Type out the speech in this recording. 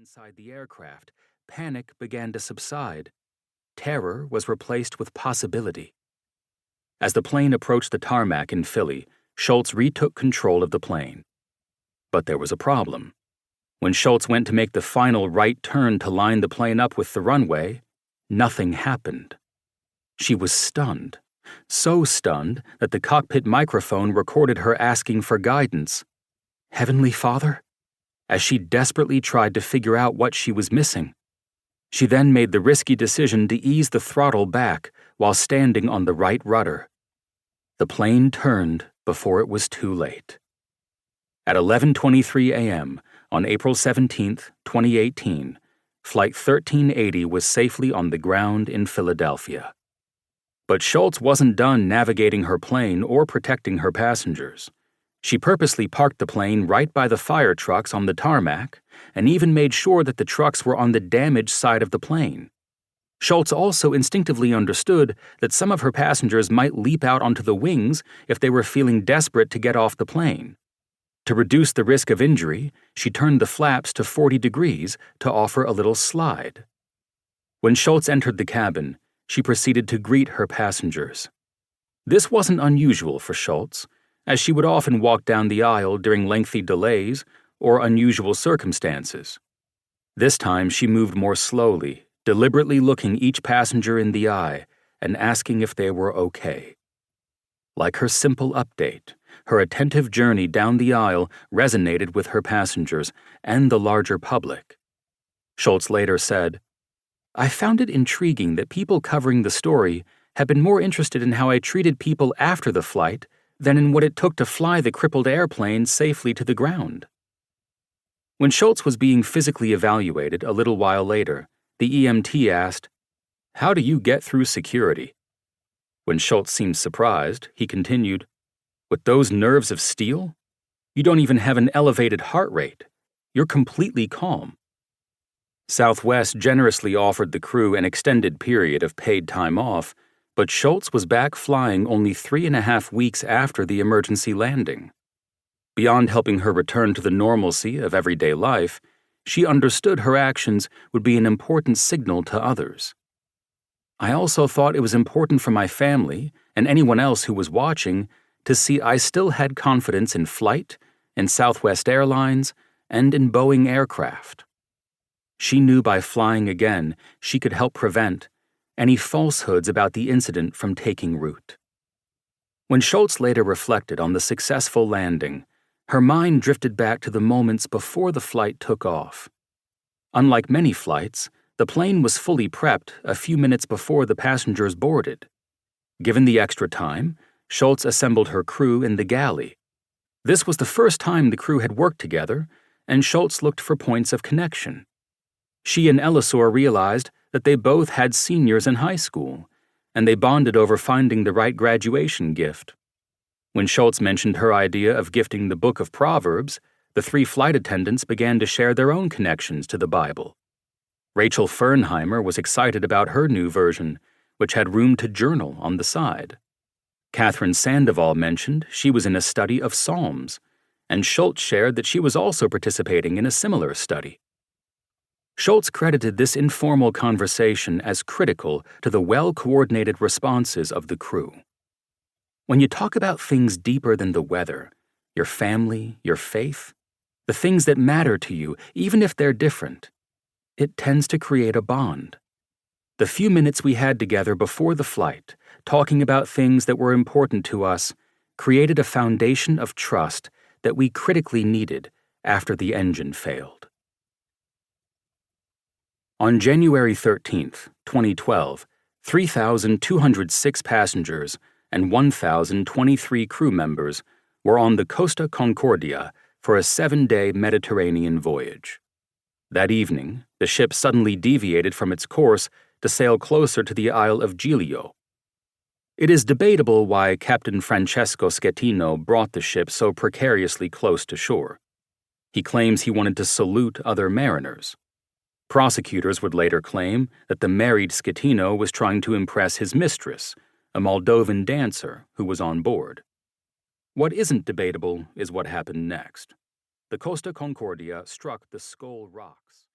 inside the aircraft, panic began to subside. Terror was replaced with possibility. As the plane approached the tarmac in Philly, Schultz retook control of the plane. But there was a problem. When Schultz went to make the final right turn to line the plane up with the runway, nothing happened. She was stunned, so stunned that the cockpit microphone recorded her asking for guidance. Heavenly Father? As she desperately tried to figure out what she was missing. She then made the risky decision to ease the throttle back while standing on the right rudder. The plane turned before it was too late. At 11:23 a.m. on April 17, 2018, Flight 1380 was safely on the ground in Philadelphia. But Schultz wasn't done navigating her plane or protecting her passengers. She purposely parked the plane right by the fire trucks on the tarmac and even made sure that the trucks were on the damaged side of the plane. Schultz also instinctively understood that some of her passengers might leap out onto the wings if they were feeling desperate to get off the plane. To reduce the risk of injury, she turned the flaps to 40 degrees to offer a little slide. When Schultz entered the cabin, she proceeded to greet her passengers. This wasn't unusual for Schultz, as she would often walk down the aisle during lengthy delays or unusual circumstances. This time she moved more slowly, deliberately looking each passenger in the eye and asking if they were okay. Like her simple update, her attentive journey down the aisle resonated with her passengers and the larger public. Schultz later said, "I found it intriguing that people covering the story have been more interested in how I treated people after the flight than in what it took to fly the crippled airplane safely to the ground." When Schultz was being physically evaluated a little while later, the EMT asked, "How do you get through security?" When Schultz seemed surprised, he continued, "With those nerves of steel? You don't even have an elevated heart rate. You're completely calm." Southwest generously offered the crew an extended period of paid time off, but Schultz was back flying only 3.5 weeks after the emergency landing. Beyond helping her return to the normalcy of everyday life, she understood her actions would be an important signal to others. "I also thought it was important for my family and anyone else who was watching to see I still had confidence in flight, in Southwest Airlines, and in Boeing aircraft." She knew by flying again she could help prevent any falsehoods about the incident from taking root. When Schultz later reflected on the successful landing, her mind drifted back to the moments before the flight took off. Unlike many flights, the plane was fully prepped a few minutes before the passengers boarded. Given the extra time, Schultz assembled her crew in the galley. This was the first time the crew had worked together, and Schultz looked for points of connection. She and Elisor realized that they both had seniors in high school, and they bonded over finding the right graduation gift. When Schultz mentioned her idea of gifting the Book of Proverbs, the 3 flight attendants began to share their own connections to the Bible. Rachel Fernheimer was excited about her new version, which had room to journal on the side. Catherine Sandoval mentioned she was in a study of Psalms, and Schultz shared that she was also participating in a similar study. Schultz credited this informal conversation as critical to the well-coordinated responses of the crew. When you talk about things deeper than the weather, your family, your faith, the things that matter to you, even if they're different, it tends to create a bond. The few minutes we had together before the flight, talking about things that were important to us, created a foundation of trust that we critically needed after the engine failed. On January 13, 2012, 3,206 passengers and 1,023 crew members were on the Costa Concordia for a 7-day Mediterranean voyage. That evening, the ship suddenly deviated from its course to sail closer to the Isle of Giglio. It is debatable why Captain Francesco Schettino brought the ship so precariously close to shore. He claims he wanted to salute other mariners. Prosecutors would later claim that the married Schettino was trying to impress his mistress, a Moldovan dancer who was on board. What isn't debatable is what happened next. The Costa Concordia struck the Skoll Rocks.